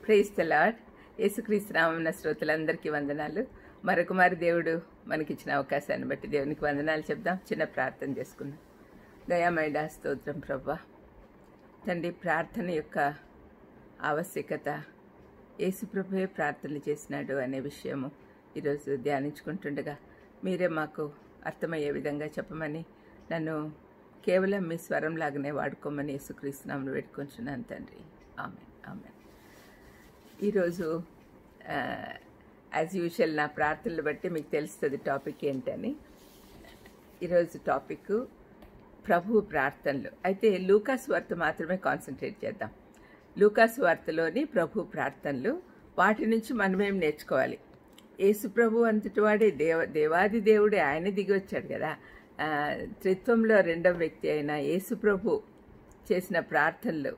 Praise the lord. యేసుక్రీస్తు నామమున శ్రోతలందరికీ వందనాలు. మరొకమారి దేవుడు మనకిచ్చిన అవకాశాన్ని బట్టి దేవునికి వందనాలు చెప్దాం. చిన్న ప్రార్థన చేసుకుందాం. దయామయుడా స్తోత్రం ప్రభువా. తండ్రి, ప్రార్థన యొక్క ఆవశ్యకత యేసు ప్రభువే ప్రార్థనలు చేసినాడు అనే విషయము ఈరోజు ధ్యానించుకుంటుండగా మీరే మాకు అర్థమయ్యే విధంగా చెప్పమని, నన్ను కేవలం మీ స్వరంలాగానే వాడుకోమని యేసుక్రీస్తు నామమున వేడుకొంచున్నాను తండ్రి. ఆమేన్, ఆమేన్. ఈరోజు యాజ్ యూజువల్ నా ప్రార్థనలు బట్టి మీకు తెలుస్తుంది టాపిక్ ఏంటని. ఈరోజు టాపిక్ ప్రభు ప్రార్థనలు. అయితే లూకాసు వార్త మాత్రమే కాన్సన్ట్రేట్ చేద్దాం. లూకాసు వార్తలోని ప్రభు ప్రార్థనలు, వాటి నుంచి మనమేం నేర్చుకోవాలి. యేసు ప్రభు అంతటి వాడే దేవాది దేవుడే, ఆయన దిగి వచ్చాడు కదా. త్రిత్వంలో రెండవ వ్యక్తి అయిన యేసు ప్రభు చేసిన ప్రార్థనలు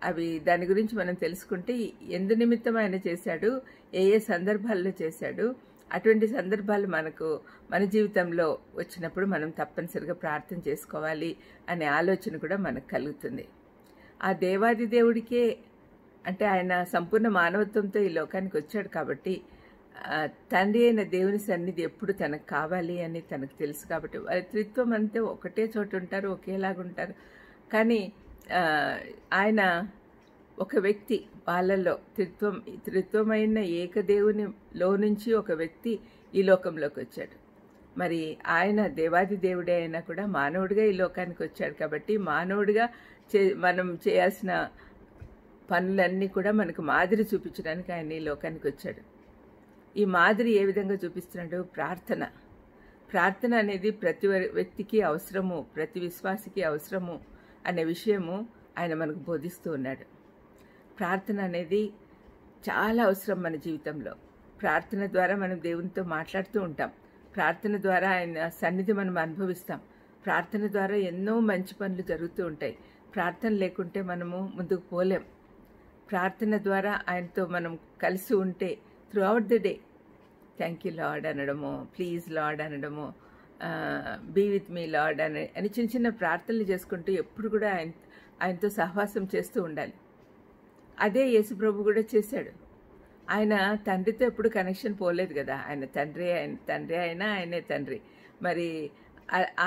అవి, దాని గురించి మనం తెలుసుకుంటే ఎందు నిమిత్తం ఆయన చేశాడు, ఏ ఏ సందర్భాల్లో చేశాడు, అటువంటి సందర్భాలు మన జీవితంలో వచ్చినప్పుడు మనం తప్పనిసరిగా ప్రార్థన చేసుకోవాలి అనే ఆలోచన కూడా మనకు కలుగుతుంది. ఆ దేవాది దేవుడికే, అంటే ఆయన సంపూర్ణ మానవత్వంతో ఈ లోకానికి వచ్చాడు కాబట్టి తండ్రి అయిన దేవుని సన్నిధి ఎప్పుడు తనకు కావాలి అని తనకు తెలుసు కాబట్టి, వారి త్రిత్వం అంతే ఒకటే చోట ఉంటారు, ఒకేలాగుంటారు. కానీ ఆయన ఒక వ్యక్తి, వాళ్ళలో త్రిత్వమైన ఏకదేవునిలో నుంచి ఒక వ్యక్తి ఈ లోకంలోకి వచ్చాడు. మరి ఆయన దేవాది దేవుడే అయినా కూడా మానవుడిగా ఈ లోకానికి వచ్చాడు కాబట్టి, మానవుడిగా మనం చేయాల్సిన పనులన్నీ కూడా మనకు మాదిరి చూపించడానికి ఆయన ఈ లోకానికి వచ్చాడు. ఈ మాదిరి ఏ విధంగా చూపిస్తున్నాడు? ప్రార్థన అనేది ప్రతి వ్యక్తికి అవసరము, ప్రతి విశ్వాసికి అవసరము అనే విషయము ఆయన మనకు బోధిస్తూ ఉన్నాడు. ప్రార్థన అనేది చాలా అవసరం మన జీవితంలో. ప్రార్థన ద్వారా మనం దేవునితో మాట్లాడుతూ ఉంటాం. ప్రార్థన ద్వారా ఆయన సన్నిధి మనం అనుభవిస్తాం. ప్రార్థన ద్వారా ఎన్నో మంచి పనులు జరుగుతూ ఉంటాయి. ప్రార్థన లేకుంటే మనము ముందుకు పోలేం. ప్రార్థన ద్వారా ఆయనతో మనం కలిసి ఉంటే throughout the day thank you lord అనడము, ప్లీజ్ లార్డ్ అనడము, బీ విత్ మీ లార్డ్ అని చిన్న చిన్న ప్రార్థనలు చేసుకుంటూ ఎప్పుడు కూడా ఆయనతో సహవాసం చేస్తూ ఉండాలి. అదే యేసు ప్రభు కూడా చేశాడు. ఆయన తండ్రితో ఎప్పుడు కనెక్షన్ పోలేదు కదా. ఆయన తండ్రి అయినా ఆయనే తండ్రి. మరి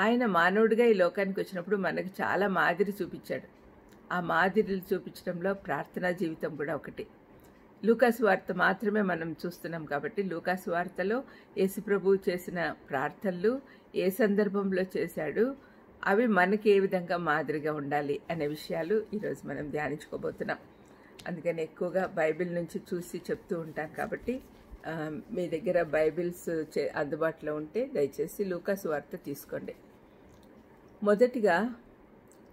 ఆయన మానవుడిగా ఈ లోకానికి వచ్చినప్పుడు మనకు చాలా మాదిరి చూపించాడు. ఆ మాదిరిలు చూపించడంలో ప్రార్థనా జీవితం కూడా ఒకటి. లూకాసు వార్త మాత్రమే మనం చూస్తున్నాం కాబట్టి, లూకాసు వార్తలో యేసు ప్రభు చేసిన ప్రార్థనలు ఏ సందర్భంలో చేశాడు, అవి మనకి ఏ విధంగా మాదిరిగా ఉండాలి అనే విషయాలు ఈరోజు మనం ధ్యానించుకోబోతున్నాం. అందుకని ఎక్కువగా బైబిల్ నుంచి చూసి చెప్తూ ఉంటాను కాబట్టి, మీ దగ్గర బైబిల్స్ అందుబాటులో ఉంటే దయచేసి లూకాసు వార్త తీసుకోండి. మొదటిగా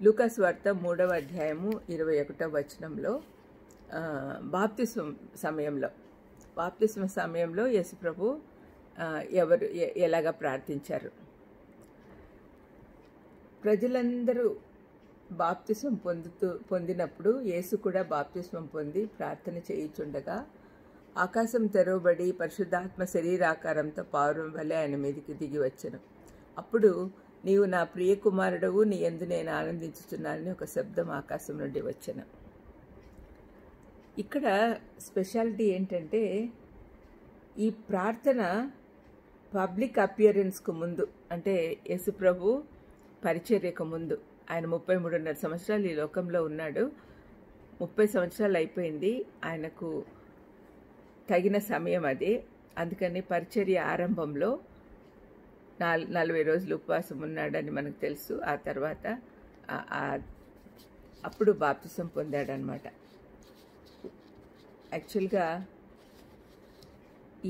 లూకాసు వార్త 3వ అధ్యాయము 21వ వచనంలో బాప్తిస్మ సమయంలో యేసు ప్రభు ఎలాగా ప్రార్థించారు. ప్రజలందరూ బాప్తిస్మం పొందినప్పుడు యేసు కూడా బాప్తిస్మం పొంది ప్రార్థన చేయుచుండగా ఆకాశం తెరవబడి పరిశుద్ధాత్మ శరీరాకారంతో పావురం వలె ఆయన మీదికి దిగి వచ్చెను. అప్పుడు నీవు నా ప్రియ కుమారుడవు, నీ యందు నేను ఆనందించుచున్నానని ఒక శబ్దం ఆకాశం నుండి వచ్చెను. ఇక్కడ స్పెషాలిటీ ఏంటంటే, ఈ ప్రార్థన పబ్లిక్ అపియరెన్స్కు ముందు, అంటే యేసు ప్రభు పరిచర్యకు ముందు. ఆయన 33.5 సంవత్సరాలు ఈ లోకంలో ఉన్నాడు. 30 సంవత్సరాలు అయిపోయింది. ఆయనకు తగిన సమయం అదే. అందుకని పరిచర్య ఆరంభంలో 40 రోజులు ఉపవాసం ఉన్నాడని మనకు తెలుసు. ఆ తర్వాత అప్పుడు బాప్తిసం పొందాడనమాట. యాక్చువల్గా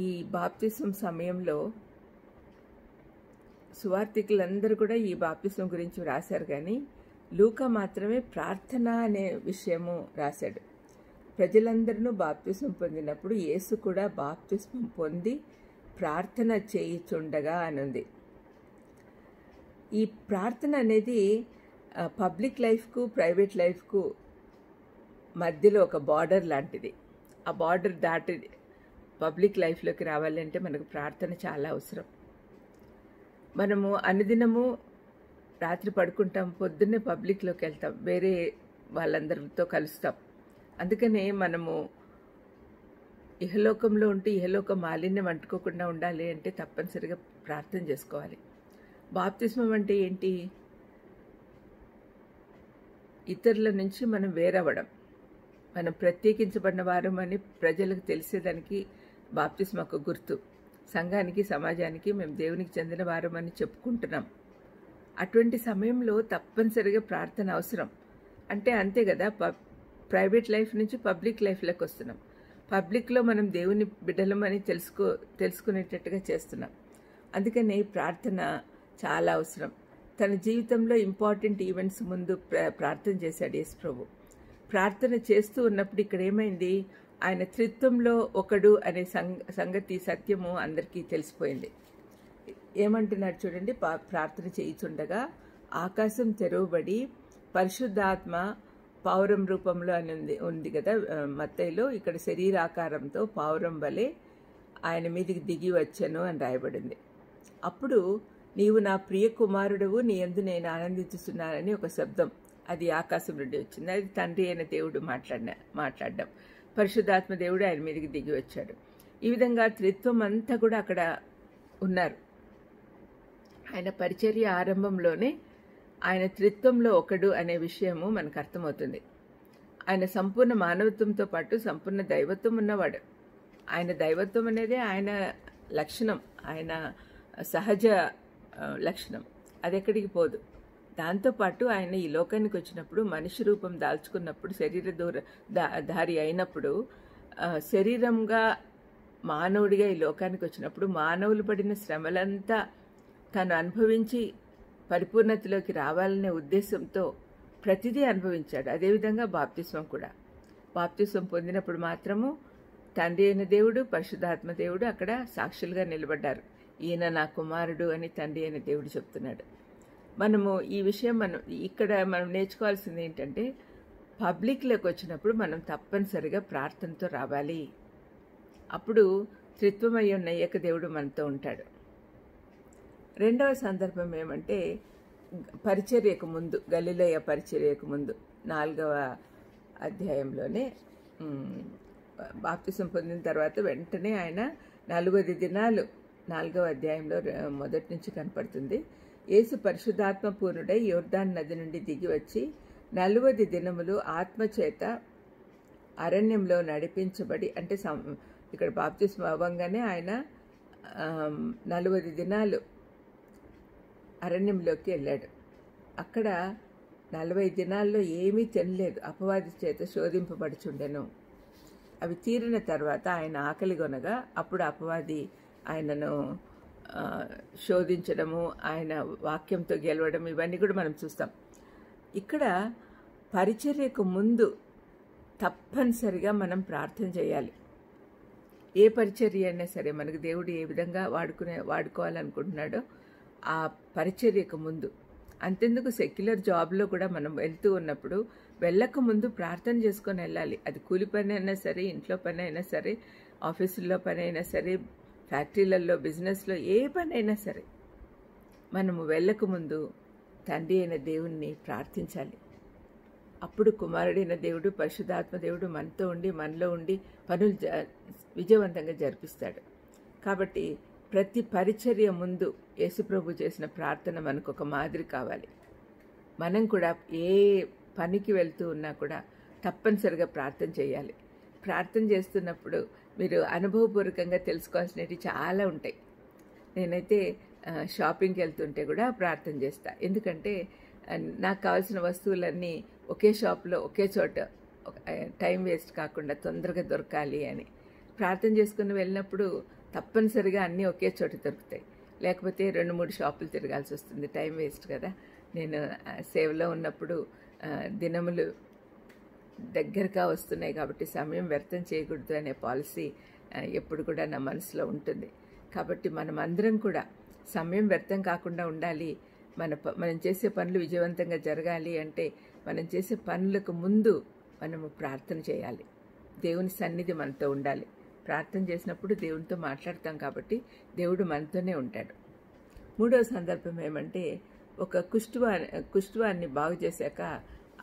ఈ బాప్తిసం సమయంలో సువార్థికులందరూ కూడా ఈ బాప్తిసం గురించి రాశారు, కానీ లూకా మాత్రమే ప్రార్థన అనే విషయము రాశాడు. ప్రజలందరూ బాప్తిసం పొందినప్పుడు యేసు కూడా బాప్తిస్మం పొంది ప్రార్థన చేయుచుండగా అనుంది. ఈ ప్రార్థన అనేది పబ్లిక్ లైఫ్కు ప్రైవేట్ లైఫ్కు మధ్యలో ఒక బార్డర్ లాంటిది. ఆ బార్డర్ దాటి పబ్లిక్ లైఫ్లోకి రావాలంటే మనకు ప్రార్థన చాలా అవసరం. మనము అనుదినము రాత్రి పడుకుంటాం, పొద్దున్నే పబ్లిక్లోకి వెళ్తాం, వేరే వాళ్ళందరితో కలుస్తాం. అందుకనే మనము ఇహలోకంలో ఉంటూ ఇహలోక మాలిన్యం అంటుకోకుండా ఉండాలి అంటే తప్పనిసరిగా ప్రార్థన చేసుకోవాలి. బాప్తిస్మం అంటే ఏంటి? ఇతరుల నుంచి మనం వేరవ్వడం, మనం ప్రత్యేకించబడిన వారమని ప్రజలకు తెలిసేదానికి బాప్తిస్మం ఒక గుర్తు. సంఘానికి, సమాజానికి మేము దేవునికి చెందిన వారమని చెప్పుకుంటున్నాం. అటువంటి సమయంలో తప్పనిసరిగా ప్రార్థన అవసరం. అంటే అంతే కదా, ప్రైవేట్ లైఫ్ నుంచి పబ్లిక్ లైఫ్లోకి వస్తున్నాం. పబ్లిక్లో మనం దేవుని బిడ్డలమని తెలుసుకునేటట్టుగా చేస్తున్నాం. అందుకని ప్రార్థన చాలా అవసరం. తన జీవితంలో ఇంపార్టెంట్ ఈవెంట్స్ ముందు ప్రార్థన చేశాడు యేసు ప్రభు. ప్రార్థన చేస్తూ ఉన్నప్పుడు ఇక్కడ ఏమైంది? ఆయన త్రిత్వంలో ఒకడు అనే సంగతి, సత్యము అందరికీ తెలిసిపోయింది. ఏమంటున్నాడు చూడండి, ప్రార్థన చేయుచుండగా ఆకాశం తెరవబడి పరిశుద్ధాత్మ పావురం రూపంలో అని ఉంది కదా మత్తయిలో. ఇక్కడ శరీరాకారంతో పావురం వలె ఆయన మీదికి దిగి వచ్చాను అని రాయబడింది. అప్పుడు నీవు నా ప్రియ కుమారుడవు, నీ యందు నేను ఆనందిస్తున్నానని ఒక శబ్దం, అది ఆకాశం నుండి వచ్చింది. అది తండ్రి అయిన దేవుడు మాట్లాడడం. పరిశుద్ధాత్మ దేవుడు ఆయన మీదకి దిగి వచ్చాడు. ఈ విధంగా త్రిత్వం అంతా కూడా అక్కడ ఉన్నారు. ఆయన పరిచర్య ఆరంభంలోనే ఆయన త్రిత్వంలో ఒకడు అనే విషయము మనకు అర్థమవుతుంది. ఆయన సంపూర్ణ మానవత్వంతో పాటు సంపూర్ణ దైవత్వం ఉన్నవాడు. ఆయన దైవత్వం అనేది ఆయన లక్షణం, ఆయన సహజ లక్షణం, అది ఎక్కడికి పోదు. దాంతోపాటు ఆయన ఈ లోకానికి వచ్చినప్పుడు, మనిషి రూపం దాల్చుకున్నప్పుడు, ధారి అయినప్పుడు, శరీరంగా మానవుడిగా ఈ లోకానికి వచ్చినప్పుడు మానవులు పడిన శ్రమలంతా తను అనుభవించి పరిపూర్ణతలోకి రావాలనే ఉద్దేశంతో ప్రతిదీ అనుభవించాడు. అదేవిధంగా బాప్తిస్మం కూడా. బాప్తిస్మం పొందినప్పుడు మాత్రము తండ్రి అయిన దేవుడు, పరిశుద్ధాత్మ దేవుడు అక్కడ సాక్షులుగా నిలబడ్డారు. ఈయన నా కుమారుడు అని తండ్రి అయిన దేవుడు చెప్తున్నాడు. మనము ఈ విషయం ఇక్కడ మనం నేర్చుకోవాల్సింది ఏంటంటే, పబ్లిక్లోకి వచ్చినప్పుడు మనం తప్పనిసరిగా ప్రార్థనతో రావాలి. అప్పుడు త్రిత్వమై ఉన్న ఏకదేవుడు మనతో ఉంటాడు. రెండవ సందర్భం ఏమంటే, పరిచర్యకు ముందు, గలిలయ పరిచర్యకు ముందు 4వ అధ్యాయంలోనే బాప్తిసం పొందిన తర్వాత వెంటనే ఆయన 40 దినాలు 4వ అధ్యాయంలో మొదటి నుంచి కనపడుతుంది. యేసు పరిశుద్ధాత్మ పూర్ణుడై యోర్దాన్ నది నుండి దిగి వచ్చి 40 దినములు ఆత్మచేత అరణ్యంలో నడిపించబడి, అంటే ఇక్కడ బాప్తిస్మం అవ్వంగానే ఆయన 40 దినాలు అరణ్యంలోకి వెళ్ళాడు. అక్కడ 40 దినాల్లో ఏమీ తినలేదు, అపవాది చేత శోధింపబడుచుండెను. అవి తీరిన తర్వాత ఆయన ఆకలి కొనగా అప్పుడు అపవాది ఆయనను శోధించడము, ఆయన వాక్యంతో గెలవడం, ఇవన్నీ కూడా మనం చూస్తాం. ఇక్కడ పరిచర్యకు ముందు తప్పనిసరిగా మనం ప్రార్థన చేయాలి. ఏ పరిచర్య అయినా సరే మనకు దేవుడు ఏ విధంగా వాడుకోవాలనుకుంటున్నాడో ఆ పరిచర్యకు ముందు. అంతెందుకు సెక్యులర్ జాబ్లో కూడా మనం వెళ్తూ ఉన్నప్పుడు వెళ్ళక ముందు ప్రార్థన చేసుకొని వెళ్ళాలి. అది కూలి పని అయినా సరే, ఇంట్లో పని అయినా సరే, ఆఫీసుల్లో పని అయినా సరే, ఫ్యాక్టరీలలో, బిజినెస్లో ఏ పని అయినా సరే, మనము వెళ్ళక ముందు తండ్రి అయిన దేవుణ్ణి ప్రార్థించాలి. అప్పుడు కుమారుడైన దేవుడు, పరిశుద్ధాత్మ దేవుడు మనతో ఉండి, మనలో ఉండి పనులు విజయవంతంగా జరిపిస్తాడు. కాబట్టి ప్రతి పరిచర్య ముందు యేసుప్రభు చేసిన ప్రార్థన మనకు ఒక మాదిరి కావాలి. మనం కూడా ఏ పనికి వెళ్తూ ఉన్నా కూడా తప్పనిసరిగా ప్రార్థన చేయాలి. ప్రార్థన చేస్తున్నప్పుడు మీరు అనుభవపూర్వకంగా తెలుసుకోవాల్సినవి చాలా ఉంటాయి. నేనైతే షాపింగ్కి వెళ్తుంటే కూడా ప్రార్థన చేస్తా. ఎందుకంటే నాకు కావాల్సిన వస్తువులన్నీ ఒకే షాప్లో ఒకే చోట టైం వేస్ట్ కాకుండా తొందరగా దొరకాలి అని ప్రార్థన చేసుకుని వెళ్ళినప్పుడు తప్పనిసరిగా అన్నీ ఒకే చోట దొరుకుతాయి. లేకపోతే 2-3 షాపులు తిరగాల్సి వస్తుంది, టైం వేస్ట్ కదా. నేను సేవలో ఉన్నప్పుడు దినములు దగ్గరగా వస్తున్నాయి కాబట్టి సమయం వ్యర్థం చేయకూడదు అనే పాలసీ ఎప్పుడు కూడా నా మనసులో ఉంటుంది. కాబట్టి మనం అందరం కూడా సమయం వ్యర్థం కాకుండా ఉండాలి. మనం చేసే పనులు విజయవంతంగా జరగాలి అంటే మనం చేసే పనులకు ముందు మనము ప్రార్థన చేయాలి. దేవుని సన్నిధి మనతో ఉండాలి. ప్రార్థన చేసినప్పుడు దేవునితో మాట్లాడతాం కాబట్టి దేవుడు మనతోనే ఉంటాడు. మూడవ సందర్భం ఏమంటే, ఒక కుష్ఠువాన్ని బాగు చేశాక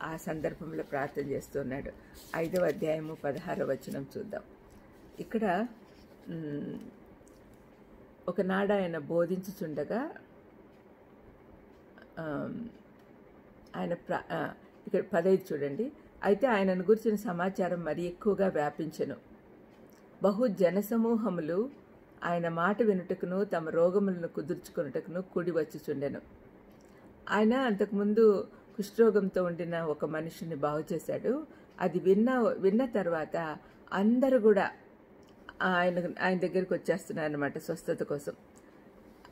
ఆ సందర్భంలో ప్రార్థన చేస్తున్నాడు. 5వ అధ్యాయము 16వ వచనం చూద్దాం. ఇక్కడ ఒకనాడు ఆయన బోధించుచుండగా ఆయన ఇక్కడ 15 చూడండి. అయితే ఆయనను గురించిన సమాచారం మరి ఎక్కువగా వ్యాపించెను. బహు జనసమూహములు ఆయన మాట వినుటకును తమ రోగములను కుదుర్చుకొనుటకును కూడి వచ్చుచుండెను. ఆయన అంతకుముందు కుష్ఠరోగంతో ఉండిన ఒక మనిషిని బాగు చేశాడు. అది విన్న తర్వాత అందరూ కూడా ఆయన దగ్గరికి వచ్చేస్తున్నారు అన్నమాట స్వస్థత కోసం.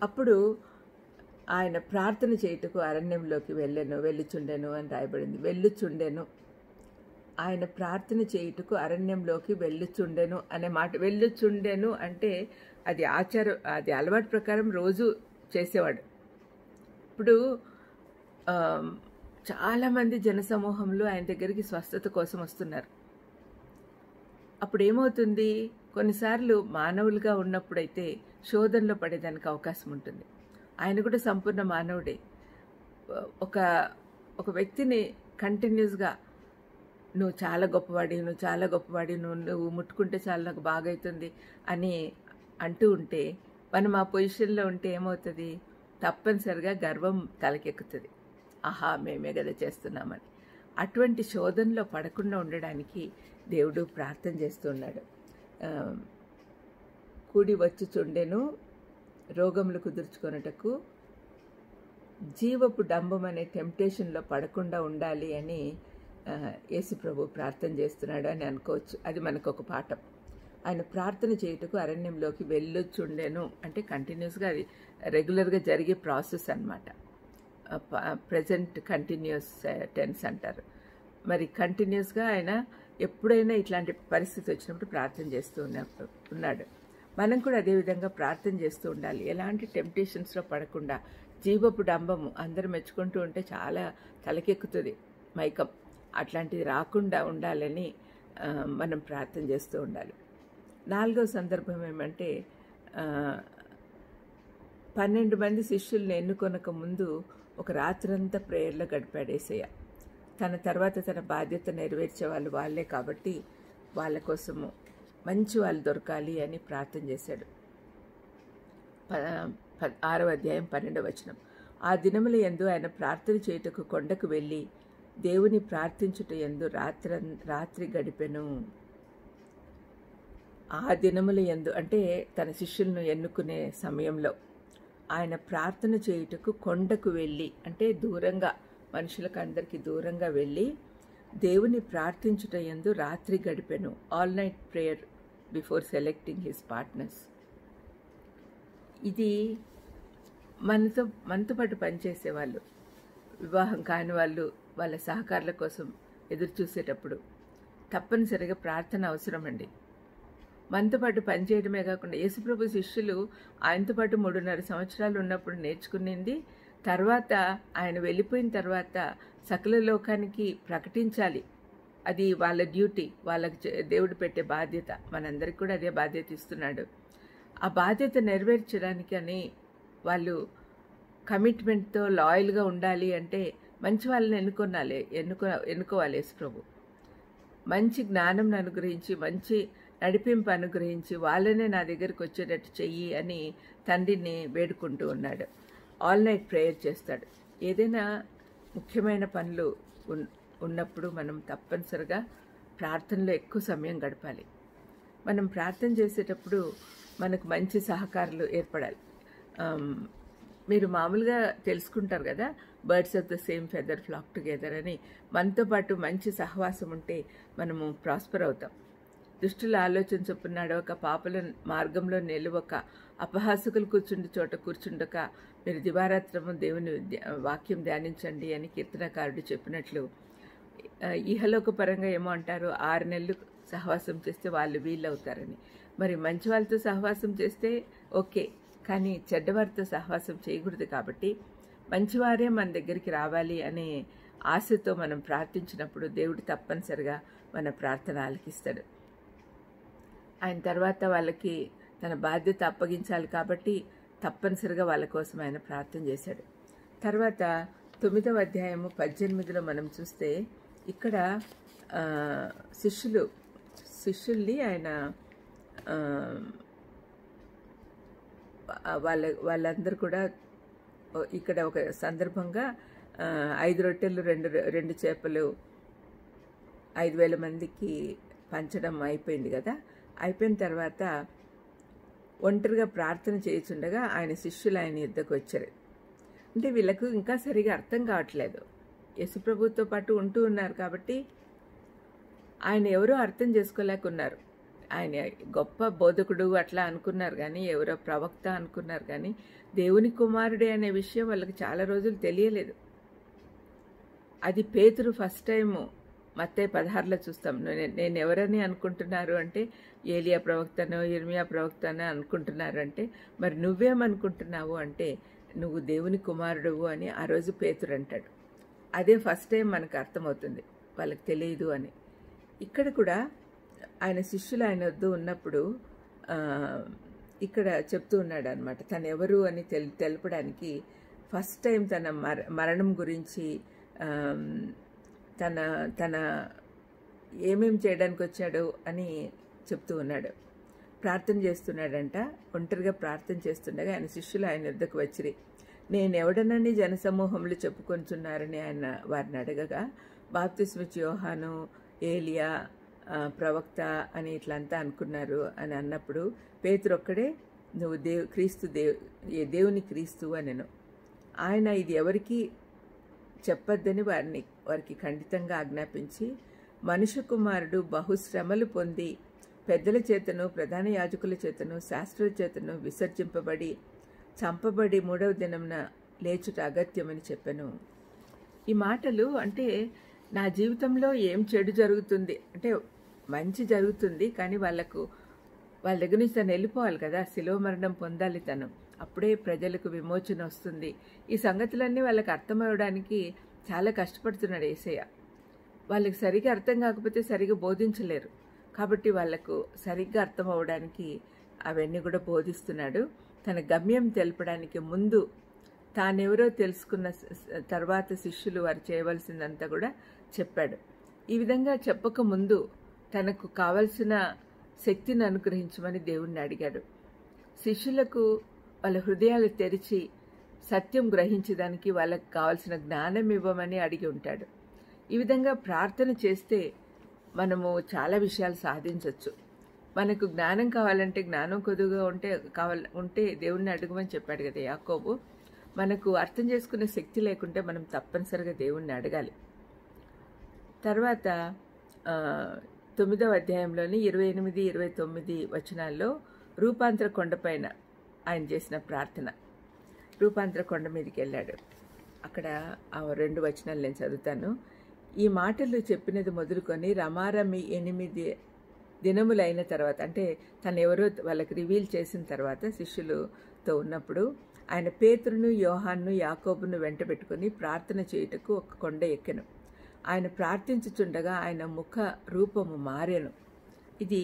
అప్పుడు ఆయన ప్రార్థన చేయుటకు అరణ్యంలోకి వెళ్ళుచుండెను అని రాయబడింది. వెళ్ళుచుండెను, ఆయన ప్రార్థన చేయుటకు అరణ్యంలోకి వెళ్ళుచుండెను అనే మాట. వెళ్ళుచుండెను అంటే అది అలవాటు ప్రకారం రోజు చేసేవాడు. ఇప్పుడు చాలామంది జనసమూహంలో ఆయన దగ్గరికి స్వస్థత కోసం వస్తున్నారు. అప్పుడు ఏమవుతుంది, కొన్నిసార్లు మానవులుగా ఉన్నప్పుడైతే శోధనలో పడేదానికి అవకాశం ఉంటుంది. ఆయన కూడా సంపూర్ణ మానవుడే. ఒక వ్యక్తిని కంటిన్యూస్గా నువ్వు చాలా గొప్పవాడి, నువ్వు ముట్టుకుంటే చాలా నాకు బాగవుతుంది అని అంటూ ఉంటే, మనం ఆ పొజిషన్లో ఉంటే ఏమవుతుంది, తప్పనిసరిగా గర్వం తలకెక్కుతుంది. ఆహా, మేమే కదా చేస్తున్నామని. అటువంటి శోధనలో పడకుండా ఉండడానికి దేవుడు ప్రార్థన చేస్తున్నాడు. కూడి వచ్చుచుండెను, రోగములు కుదుర్చుకొనుటకు, జీవపు డంబం అనే టెంప్టేషన్లో పడకుండా ఉండాలి అని యేసు ప్రభు ప్రార్థన చేస్తున్నాడు అని అనుకోవచ్చు. అది మనకు ఒక పాఠం. ఆయన ప్రార్థన చేయుటకు అరణ్యంలోకి వెళ్ళొచ్చుండెను అంటే కంటిన్యూస్గా అది రెగ్యులర్గా జరిగే ప్రాసెస్ అన్నమాట. ప్రజెంట్ కంటిన్యూస్ టెన్స్ అంటారు. మరి కంటిన్యూస్గా ఆయన ఎప్పుడైనా ఇట్లాంటి పరిస్థితి వచ్చినప్పుడు ప్రార్థన చేస్తూ ఉన్నాడు. మనం కూడా అదేవిధంగా ప్రార్థన చేస్తూ ఉండాలి. ఎలాంటి టెంప్టేషన్స్లో పడకుండా, జీవపు డంబము అందరూ మెచ్చుకుంటూ ఉంటే చాలా తలకెక్కుతుంది మైకం, అట్లాంటిది రాకుండా ఉండాలని మనం ప్రార్థన చేస్తూ ఉండాలి. 4వ సందర్భం ఏమంటే, 12 మంది శిష్యుల్ని ఎన్నుకొనక ముందు ఒక రాత్రంతా ప్రేయర్లో గడిపాడు యేసయ్య. తన తర్వాత తన బాధ్యత నెరవేర్చే వాళ్ళే కాబట్టి వాళ్ళ కోసము మంచి వాళ్ళు దొరకాలి అని ప్రార్థన చేశాడు. 6వ అధ్యాయం 12వ వచనం. ఆ దినముల యందు ఆయన ప్రార్థన చేయుటకు కొండకు వెళ్ళి దేవుని ప్రార్థించుట యందు రాత్రి గడిపెను. ఆ దినముల యందు అంటే తన శిష్యులను ఎన్నుకునే సమయంలో ఆయన ప్రార్థన చేయుటకు కొండకు వెళ్ళి, అంటే దూరంగా, మనుషులకు అందరికీ దూరంగా వెళ్ళి దేవుని ప్రార్థించుట యందు రాత్రి గడిపెను. All night prayer before selecting his partners. ఇది మనతో పాటు పనిచేసే వాళ్ళు, వివాహం కాని వాళ్ళు, వాళ్ళ సహకారుల కోసం ఎదురు చూసేటప్పుడు తప్పనిసరిగా ప్రార్థన అవసరం అండి. మనతో పాటు పనిచేయడమే కాకుండా యేసుప్రభు శిష్యులు ఆయనతో పాటు 3.5 సంవత్సరాలు ఉన్నప్పుడు నేర్చుకునింది, తర్వాత ఆయన వెళ్ళిపోయిన తర్వాత సకల లోకానికి ప్రకటించాలి. అది వాళ్ళ డ్యూటీ, వాళ్ళకి దేవుడు పెట్టే బాధ్యత. మనందరికీ కూడా అదే బాధ్యత ఇస్తున్నాడు. ఆ బాధ్యత నెరవేర్చడానికి అని వాళ్ళు కమిట్మెంట్తో లాయల్గా ఉండాలి అంటే మంచి వాళ్ళని ఎన్నుకోవాలి. యేసుప్రభు మంచి జ్ఞానం అనుగ్రహించి, మంచి నడిపింపు అనుగ్రహించి వాళ్ళనే నా దగ్గరికి వచ్చేటట్టు చెయ్యి అని తండ్రిని వేడుకుంటూ ఉన్నాడు. ఆల్ నైట్ ప్రేయర్ చేస్తాడు. ఏదైనా ముఖ్యమైన పనులు ఉన్నప్పుడు మనం తప్పనిసరిగా ప్రార్థనలో ఎక్కువ సమయం గడపాలి. మనం ప్రార్థన చేసేటప్పుడు మనకు మంచి సహకారులు ఏర్పడాలి. మీరు మామూలుగా తెలుసుకుంటారు కదా, birds of the same feather flock together అని. మనతో పాటు మంచి సహవాసం ఉంటే మనము ప్రాస్పర్ అవుతాం. దుష్టుల ఆలోచన చొప్పున నడవక, పాపల మార్గంలో నిలువక, అపహాసకులు కూర్చుండి చోట కూర్చుండక, మీరు దివారాత్రము దేవుని వాక్యం ధ్యానించండి అని కీర్తనకారుడు చెప్పినట్లు, ఇహలోక పరంగా ఏమో అంటారు, 6 నెలలు సహవాసం చేస్తే వాళ్ళు వీళ్ళవుతారని. మరి మంచి వాళ్ళతో సహవాసం చేస్తే ఓకే, కానీ చెడ్డవారితో సహవాసం చేయకూడదు. కాబట్టి మంచివారే మన దగ్గరికి రావాలి అనే ఆశతో మనం ప్రార్థించినప్పుడు దేవుడు తప్పనిసరిగా మన ప్రార్థన ఆలకిస్తాడు. ఆయన తర్వాత వాళ్ళకి తన బాధ్యత అప్పగించాలి కాబట్టి తప్పనిసరిగా వాళ్ళ కోసం ఆయన ప్రార్థన చేశాడు. తర్వాత 9వ అధ్యాయము 18లో మనం చూస్తే ఇక్కడ శిష్యుల్ని ఆయన వాళ్ళందరూ కూడా ఇక్కడ ఒక సందర్భంగా 5 రొట్టెలు 2 చేపలు 5,000 మందికి పంచడం అయిపోయింది కదా. అయిపోయిన తర్వాత ఒంటరిగా ప్రార్థన చేయుచుండగా ఆయన శిష్యులు ఆయన యుద్ధకు వచ్చారు. అంటే వీళ్ళకు ఇంకా సరిగా అర్థం కావట్లేదు. యేసుప్రభుతో పాటు ఉంటూ ఉన్నారు కాబట్టి ఆయన ఎవరో అర్థం చేసుకోలేకున్నారు. ఆయన గొప్ప బోధకుడు అట్లా అనుకున్నారు కానీ, ఎవరో ప్రవక్త అనుకున్నారు కానీ, దేవుని కుమారుడే అనే విషయం వాళ్ళకి చాలా రోజులు తెలియలేదు. అది పేతురు ఫస్ట్ టైము మత్తయి 16లో చూస్తాం. నేను ఎవరని అనుకుంటున్నారు అంటే, ఏలియా ప్రవక్తనో ఇర్మియా ప్రవక్తనో అనుకుంటున్నారు అంటే, మరి నువ్వేమనుకుంటున్నావు అంటే, నువ్వు దేవుని కుమారుడువు అని ఆ రోజు పేతురు అంటాడు. అదే ఫస్ట్ టైం మనకు అర్థమవుతుంది, వాళ్ళకి తెలియదు అని. ఇక్కడ కూడా ఆయన శిష్యులు ఆయన వద్ద ఉన్నప్పుడు ఇక్కడ చెప్తూ ఉన్నాడు అనమాట. తను ఎవరు అని తెలపడానికి ఫస్ట్ టైం తన మరణం గురించి, తన ఏమేం చేయడానికి వచ్చాడు అని చెప్తూ ఉన్నాడు. ప్రార్థన చేస్తున్నాడంట. ఒంటరిగా ప్రార్థన చేస్తుండగా ఆయన శిష్యులు ఆయన వద్దకు వచ్చిరి. నేనెవడనని జనసమూహములు చెప్పుకొంచున్నారని ఆయన వారిని అడగగా, బాప్తిస్మిచ్చి యోహాను, ఏలియా ప్రవక్త అని ఇట్లంతా అనుకున్నారు అని అన్నప్పుడు, పేతురు ఒక్కడే నువ్వు దేవుని క్రీస్తు అనెను. ఆయన ఇది ఎవరికి చెప్పొద్దని వారికి ఖండితంగా ఆజ్ఞాపించి, మనుష్య కుమారుడు బహుశ్రమలు పొంది పెద్దల చేతను ప్రధాన యాజకుల చేతను శాస్త్రుల చేతను విసర్జింపబడి చంపబడి 3వ దినమున లేచుట అగత్యమని చెప్పాను. ఈ మాటలు అంటే నా జీవితంలో ఏం చెడు జరుగుతుంది అంటే, మంచి జరుగుతుంది కానీ వాళ్ళ దగ్గర నుంచి తను వెళ్ళిపోవాలి కదా, శిలువ మరణం పొందాలి తను, అప్పుడే ప్రజలకు విమోచన వస్తుంది. ఈ సంగతులన్నీ వాళ్ళకి అర్థమవడానికి చాలా కష్టపడుతున్నాడు యేసయ్య. వాళ్ళకి సరిగ్గా అర్థం కాకపోతే సరిగ్గా బోధించలేరు కాబట్టి వాళ్ళకు సరిగ్గా అర్థం అవడానికి అవన్నీ కూడా బోధిస్తున్నాడు. తన గమ్యం తెలపడానికి ముందు తానెవరో తెలుసుకున్న తర్వాత శిష్యులు వారు చేయవలసిందంతా కూడా చెప్పాడు. ఈ విధంగా చెప్పక ముందు తనకు కావలసిన శక్తిని అనుగ్రహించమని దేవుణ్ణి అడిగాడు. శిష్యులకు వాళ్ళ హృదయాలు తెరిచి సత్యం గ్రహించడానికి వాళ్ళకు కావలసిన జ్ఞానం ఇవ్వమని అడిగి ఉంటాడు. ఈ విధంగా ప్రార్థన చేస్తే మనము చాలా విషయాలు సాధించవచ్చు. మనకు జ్ఞానం కావాలంటే, జ్ఞానం కొద్దిగా ఉంటే దేవుణ్ణి అడగమని చెప్పాడు కదా యాకోబు. మనకు అర్థం చేసుకునే శక్తి లేకుంటే మనం తప్పనిసరిగా దేవుణ్ణి అడగాలి. తర్వాత 9వ అధ్యాయంలోని 28, 29 వచనాల్లో రూపాంతర కొండపైన ఆయన చేసిన ప్రార్థన. రూపాంతర కొండ మీదకి వెళ్ళాడు. అక్కడ ఆ 2 వచనాలు నేను చదువుతాను. ఈ మాటలు చెప్పినది మొదలుకొని రమారమి 8 దినములైన తర్వాత, అంటే తను ఎవరో వాళ్ళకి రివీల్ చేసిన తర్వాత శిష్యులతో ఉన్నప్పుడు ఆయన పేతురును, యోహాన్ను, యాకోబును వెంట పెట్టుకుని ప్రార్థన చేయుటకు ఒక కొండ ఎక్కెను. ఆయన ప్రార్థించుచుండగా ఆయన ముఖ రూపము మారెను. ఇది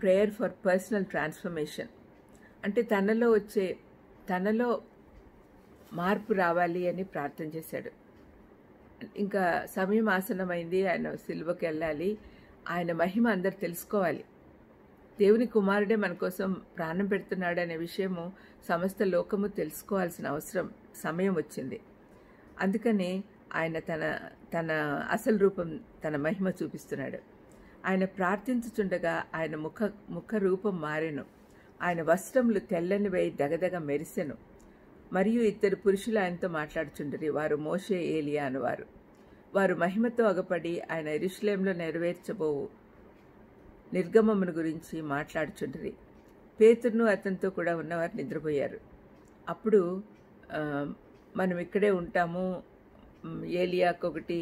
ప్రేయర్ ఫర్ పర్సనల్ ట్రాన్స్ఫర్మేషన్. అంటే తనలో మార్పు రావాలి అని ప్రార్థన చేశాడు. ఇంకా సమయం ఆసన్నమైంది, ఆయన సిలువకి వెళ్ళాలి, ఆయన మహిమ అందరు తెలుసుకోవాలి, దేవుని కుమారుడే మన కోసం ప్రాణం పెడుతున్నాడు అనే విషయము సమస్త లోకము తెలుసుకోవాల్సిన సమయం వచ్చింది. అందుకని ఆయన తన అసలు రూపం, తన మహిమ చూపిస్తున్నాడు. ఆయన ప్రార్థించుచుండగా ఆయన ముఖ రూపం మారెను. ఆయన వస్త్రములు తెల్లనివై దగదగ మెరిసెను. మరియు 2 పురుషులు ఆయనతో మాట్లాడుచుండరి. వారు మోషే, ఏలియా అనువారు. వారు మహిమతో అగపడి ఆయన యెరూషలేములో నెరవేర్చబోవు నిర్గమమును గురించి మాట్లాడుచుండరి. పేతురును అతనితో కూడా ఉన్నవారు నిద్రపోయారు. అప్పుడు మనం ఇక్కడే ఉంటాము, ఏలియాకొకటి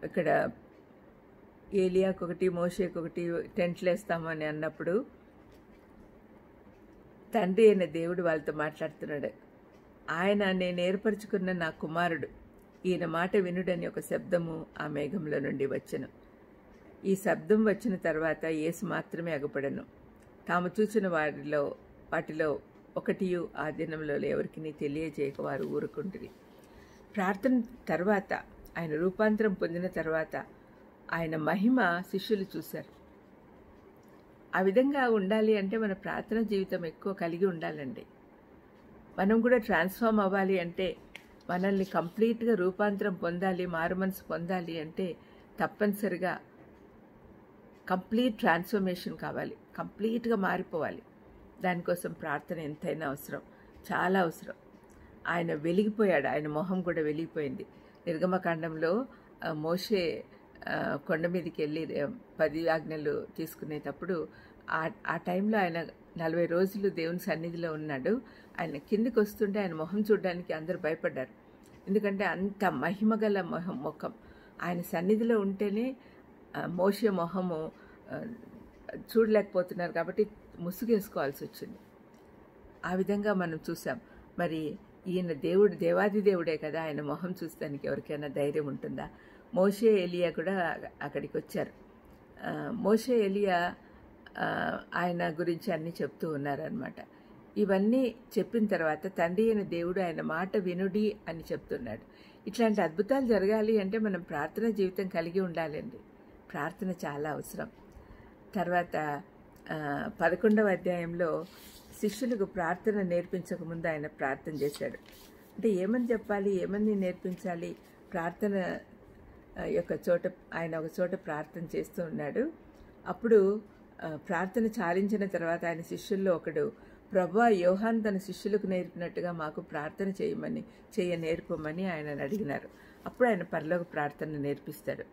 ఇక్కడ ఏలియాకొకటి మోషేకొకటి టెంట్లు వేస్తామని అన్నప్పుడు తండ్రి అయిన దేవుడు వాళ్ళతో మాట్లాడుతున్నాడు. ఆయన నేను ఏర్పరచుకున్న నా కుమారుడు, ఈయన మాట వినుడని ఒక శబ్దము ఆ మేఘంలో నుండి వచ్చెను. ఈ శబ్దం వచ్చిన తర్వాత యేసు మాత్రమే అగపడను. తాము చూచిన వాటిలో ఒకటియు ఆ దినంలో ఎవరికి తెలియజేయక వారు ఊరుకుంటుంది. ప్రార్థన తర్వాత, ఆయన రూపాంతరం పొందిన తర్వాత ఆయన మహిమ శిష్యులు చూశారు. ఆ విధంగా ఉండాలి అంటే మన ప్రార్థన జీవితం ఎక్కువ కలిగి ఉండాలండి. మనం కూడా ట్రాన్స్ఫార్మ్ అవ్వాలి అంటే, మనల్ని కంప్లీట్గా రూపాంతరం పొందాలి, మారుమనసు పొందాలి అంటే తప్పనిసరిగా కంప్లీట్ ట్రాన్స్ఫర్మేషన్ కావాలి, కంప్లీట్గా మారిపోవాలి. దానికోసం ప్రార్థన ఎంతైనా అవసరం, చాలా అవసరం. ఆయన వెలిగిపోయాడు, ఆయన మొహం కూడా వెలిగిపోయింది. నిర్గమకాండంలో మోషే కొండ మీదకి వెళ్ళి 10 ఆజ్ఞలు తీసుకునేటప్పుడు ఆ టైంలో ఆయన 40 రోజులు దేవుని సన్నిధిలో ఉన్నాడు. ఆయన కిందికి వస్తుంటే ఆయన మొహం చూడడానికి అందరూ భయపడ్డారు. ఎందుకంటే అంత మహిమగల ముఖం. ఆయన సన్నిధిలో ఉంటేనే మోషే మొహము చూడలేకపోతున్నారు కాబట్టి ముసుగేసుకోవాల్సి వచ్చింది. ఆ విధంగా మనం చూసాం. మరి ఈయన దేవుడు, దేవాది దేవుడే కదా, ఆయన మొహం చూస్తానికి ఎవరికైనా ధైర్యం ఉంటుందా? మోషే ఎలియా కూడా అక్కడికి వచ్చారు. మోషే ఎలియా ఆయన గురించి అన్నీ చెప్తూ ఉన్నారనమాట. ఇవన్నీ చెప్పిన తర్వాత తండ్రి అయిన దేవుడు ఆయన మాట వినుడి అని చెప్తున్నాడు. ఇట్లాంటి అద్భుతాలు జరగాలి అంటే మనం ప్రార్థన జీవితం కలిగి ఉండాలండి. ప్రార్థన చాలా అవసరం. తర్వాత 11వ అధ్యాయంలో శిష్యులకు ప్రార్థన నేర్పించకముందు ఆయన ప్రార్థన చేశాడు. అంటే ఏమని చెప్పాలి, ఏమని నేర్పించాలి? ప్రార్థన యొక్క చోట ఆయన ఒక చోట ప్రార్థన చేస్తూ ఉన్నాడు. అప్పుడు ప్రార్థన చాలించిన తర్వాత ఆయన శిష్యుల్లో ఒకడు, ప్రభువా, యోహాను తన శిష్యులకు నేర్పినట్టుగా మాకు ప్రార్థన నేర్పమని ఆయనను అడిగినారు. అప్పుడు ఆయన పరలోక ప్రార్థన నేర్పిస్తాడు.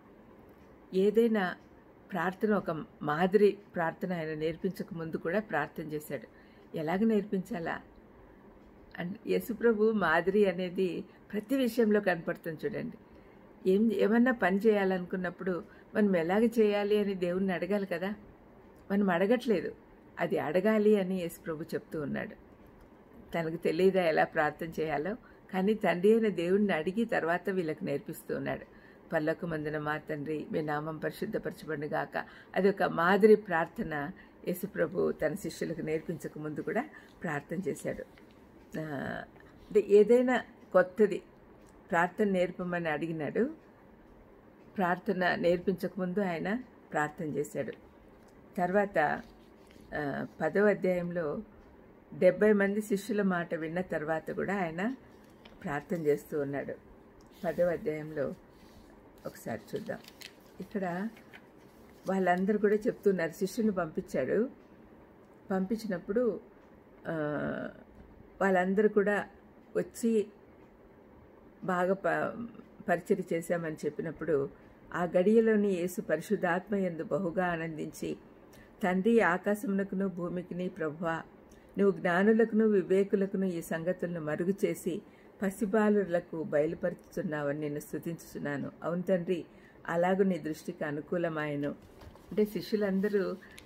ఏదైనా ప్రార్థన ఒక మాదిరి ప్రార్థన ఆయన నేర్పించక ముందు కూడా ప్రార్థన చేశాడు. ఎలాగ నేర్పించాలా? అండ్ యేసుప్రభు మాదిరి అనేది ప్రతి విషయంలో కనపడుతుంది చూడండి. ఏమన్నా పని చేయాలనుకున్నప్పుడు మనం ఎలాగ చేయాలి అని దేవుణ్ణి అడగాలి కదా. మనం అడగట్లేదు, అది అడగాలి అని యేసుప్రభు చెప్తూ ఉన్నాడు. తనకు తెలియదా ఎలా ప్రార్థన చేయాలో, కానీ తండ్రి అయిన దేవుణ్ణి అడిగి తర్వాత వీళ్ళకి నేర్పిస్తూ ఉన్నాడు. పరలోకమందున మా తండ్రి, మీ నామం పరిశుద్ధపరచబడును గాక. అది ఒక మాదిరి ప్రార్థన యేసుప్రభు తన శిష్యులకు నేర్పించక ముందు కూడా ప్రార్థన చేశాడు. అంటే ఏదైనా కొత్తది ప్రార్థన నేర్పమని అడిగినాడు. ప్రార్థన నేర్పించకముందు ఆయన ప్రార్థన చేశాడు. తర్వాత 10వ అధ్యాయంలో 70 మంది శిష్యుల మాట విన్న తర్వాత కూడా ఆయన ప్రార్థన చేస్తూ ఉన్నాడు. 10వ అధ్యాయంలో ఒకసారి చూద్దాం. ఇక్కడ వాళ్ళందరూ కూడా చెప్తున్నారు. శిష్యుని పంపించాడు. పంపించినప్పుడు వాళ్ళందరూ కూడా వచ్చి బాగా పరిచర్య చేశామని చెప్పినప్పుడు ఆ గడియలోని యేసు పరిశుద్ధాత్మ యందు బహుగా ఆనందించి, తండ్రి, ఆకాశమునకును భూమికిని ప్రభువా, నువ్వు జ్ఞానులకును వివేకులకును ఈ సంగతులను మరుగు చేసి పసిబాలులకు బయలుపరుచుతున్నావని నేను స్తుతించుచున్నాను. అవును తండ్రి, అలాగూ నీ దృష్టికి అనుకూలమాయను. అంటే శిష్యులందరూ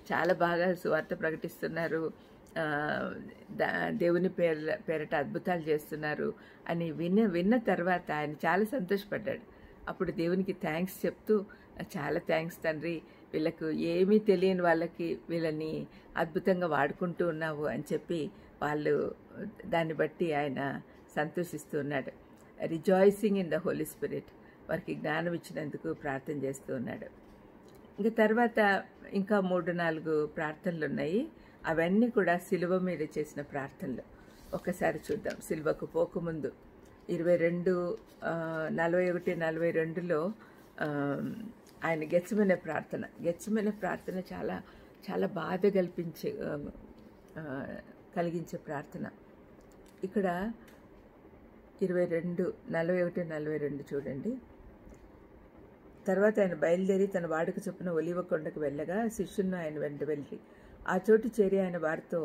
చాలా బాగా సువార్త ప్రకటిస్తున్నారు, దేవుని పేరట అద్భుతాలు చేస్తున్నారు అని విన్న తర్వాత ఆయన చాలా సంతోషపడ్డాడు. అప్పుడు దేవునికి థ్యాంక్స్ చెప్తూ, చాలా థ్యాంక్స్ తండ్రి, వీళ్ళకు ఏమీ తెలియని వాళ్ళకి వీళ్ళని అద్భుతంగా వాడుకుంటూ ఉన్నావు అని చెప్పి వాళ్ళు దాన్ని బట్టి ఆయన సంతోషిస్తూ ఉన్నాడు. Rejoicing in the holy spirit, వారికి జ్ఞానం ఇచ్చినందుకు ప్రార్థన చేస్తూ ఉన్నాడు. ఇంకా తర్వాత ఇంకా 3-4 ప్రార్థనలు ఉన్నాయి. అవన్నీ కూడా సిలువ మీద చేసిన ప్రార్థనలు. ఒక్కసారి చూద్దాం. సిలువకు పోకముందు 41-42లో ఆయన గెత్సెమనే ప్రార్థన చాలా చాలా బాధ కలిగించే ప్రార్థన. ఇక్కడ 41-42 చూడండి. తర్వాత ఆయన బయలుదేరి తన వాడుక చొప్పున ఒలీవ కొండకు వెళ్ళగా శిష్యులను ఆయన వెంట వెళ్ళి ఆ చోటు చేరి ఆయన వారితో,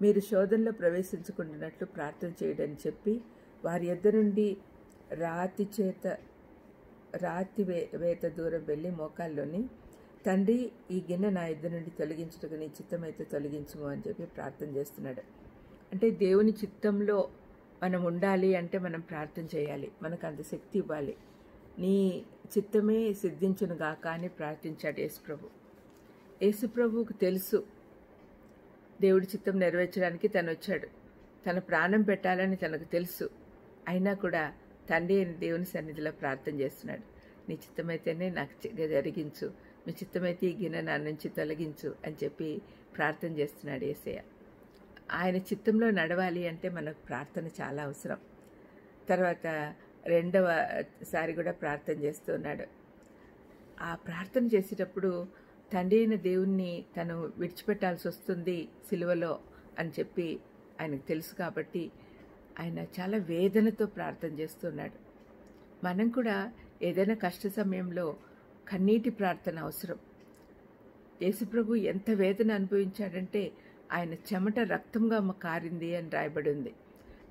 మీరు శోధనలో ప్రవేశించుకుంటున్నట్లు ప్రార్థన చేయడని చెప్పి వారి యొద్ద నుండి రాతి వేత దూరం వెళ్ళి మోకాల్లోని, తండ్రి, ఈ గిన్నె నా యొద్ద నుండి తొలగించుటకు నీ చిత్తమైతే తొలగించుము అని చెప్పి ప్రార్థన చేస్తున్నాడు. అంటే దేవుని చిత్తంలో మనం ఉండాలి అంటే మనం ప్రార్థన చేయాలి, మనకు అంత శక్తి ఇవ్వాలి. నీ చిత్తమే సిద్ధించును గాక అని ప్రార్థించాడు యేసుప్రభువుకు తెలుసు దేవుడి చిత్తం నెరవేర్చడానికి తను వచ్చాడు, తన ప్రాణం పెట్టాలని తనకు తెలుసు. అయినా కూడా తండ్రి అయిన దేవుని సన్నిధిలో ప్రార్థన చేస్తున్నాడు. నీ చిత్తమైతేనే నాకు జరిగించు, మీ చిత్తమైతే ఈ గిన్నె నా నుంచి తొలగించు అని చెప్పి ప్రార్థన చేస్తున్నాడు యేసయ్య. ఆయన చిత్తంలో నడవాలి అంటే మనకు ప్రార్థన చాలా అవసరం. తర్వాత రెండవసారి కూడా ప్రార్థన చేస్తున్నాడు. ఆ ప్రార్థన చేసేటప్పుడు తండ్రి అయిన దేవుణ్ణి తను విడిచిపెట్టాల్సి వస్తుంది సిలువలో అని చెప్పి ఆయనకు తెలుసు కాబట్టి ఆయన చాలా వేదనతో ప్రార్థన చేస్తున్నాడు. మనం కూడా ఏదైనా కష్ట సమయంలో కన్నీటి ప్రార్థన అవసరం. యేసుప్రభు ఎంత వేదన అనుభవించాడంటే ఆయన చెమట రక్తంగా కారింది అని రాయబడి ఉంది.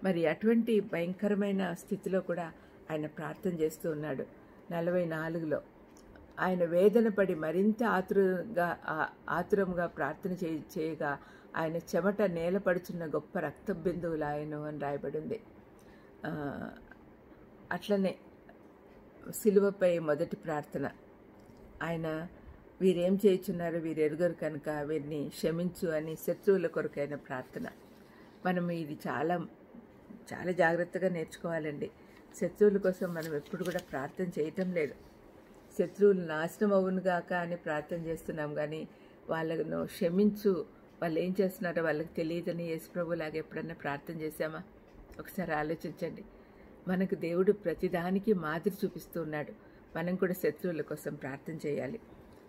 మరి అటువంటి భయంకరమైన స్థితిలో కూడా ఆయన ప్రార్థన చేస్తూ ఉన్నాడు. 44లో ఆయన వేదన పడి మరింత ఆతురంగా ప్రార్థన చేయగా ఆయన చెమట నేలపడుచున్న గొప్ప రక్త బిందువులు ఆయన అని రాయబడి ఉంది. అట్లనే సిలువపై మొదటి ప్రార్థన ఆయన వీరేం చేయుచున్నారో వీరు ఎరుగరు కనుక వీరిని క్షమించు అని శత్రువుల కొరకైన ప్రార్థన. మనం ఇది చాలా చాలా జాగ్రత్తగా నేర్చుకోవాలండి. శత్రువుల కోసం మనం ఎప్పుడు కూడా ప్రార్థన చేయటం లేదు. శత్రువులు నాశనం అవునుగాక అని ప్రార్థన చేస్తున్నాం, కానీ వాళ్ళను క్షమించు, వాళ్ళు ఏం చేస్తున్నారో వాళ్ళకి తెలియదని యేసుప్రభులాగా ఎప్పుడన్నా ప్రార్థన చేశామా? ఒకసారి ఆలోచించండి. మనకు దేవుడు ప్రతిదానికి మాదిరి చూపిస్తూ ఉన్నాడు. మనం కూడా శత్రువుల కోసం ప్రార్థన చేయాలి.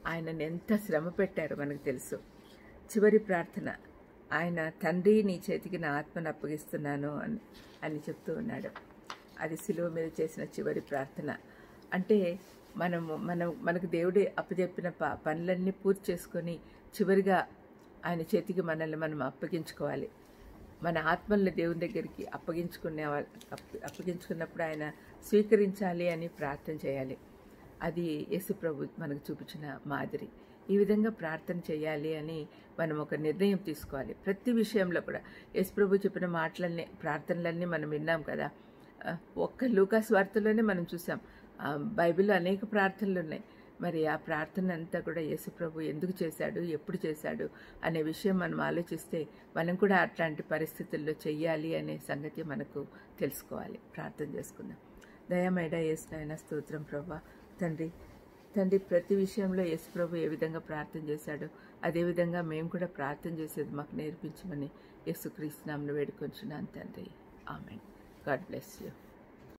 ఆయనను ఎంత శ్రమ పెట్టారో మనకు తెలుసు. చివరి ప్రార్థన ఆయన తండ్రి నీ చేతికి నా ఆత్మను అప్పగిస్తున్నాను అని చెప్తూ ఉన్నాడు. అది సిలువ మీద చేసిన చివరి ప్రార్థన. అంటే మనకు దేవుడే అప్పచెప్పిన పనులన్నీ పూర్తి చేసుకొని చివరిగా ఆయన చేతికి మనల్ని మనం అప్పగించుకోవాలి. మన ఆత్మల్ని దేవుని దగ్గరికి అప్పగించుకున్నప్పుడు ఆయన స్వీకరించాలి అని ప్రార్థన చేయాలి. అది యేసుప్రభు మనకు చూపించిన మాదిరి. ఈ విధంగా ప్రార్థన చేయాలి అని మనం ఒక నిర్ణయం తీసుకోవాలి. ప్రతి విషయంలో కూడా యేసుప్రభు చెప్పిన ప్రార్థనలన్నీ మనం విన్నాం కదా. ఒక్క లూకా సువార్తలోనే మనం చూసాం. బైబిల్లో అనేక ప్రార్థనలు ఉన్నాయి. మరి ఆ ప్రార్థన అంతా కూడా యేసుప్రభు ఎందుకు చేశాడు, ఎప్పుడు చేశాడు అనే విషయం మనం ఆలోచిస్తే మనం కూడా అట్లాంటి పరిస్థితుల్లో చెయ్యాలి అనే సంగతి మనకు తెలుసుకోవాలి. ప్రార్థన చేసుకుందాం. దయామేడ యేసునాయన స్తోత్రం ప్రభా. తండ్రి ప్రతి విషయంలో యేసుప్రభు ఏ విధంగా ప్రార్థన చేశాడో అదేవిధంగా మేము కూడా ప్రార్థన చేసేది మాకు నేర్పించమని యేసుక్రీస్తు నామమున వేడుకొంచున్నాను తండ్రి. ఆమేన్. God bless you.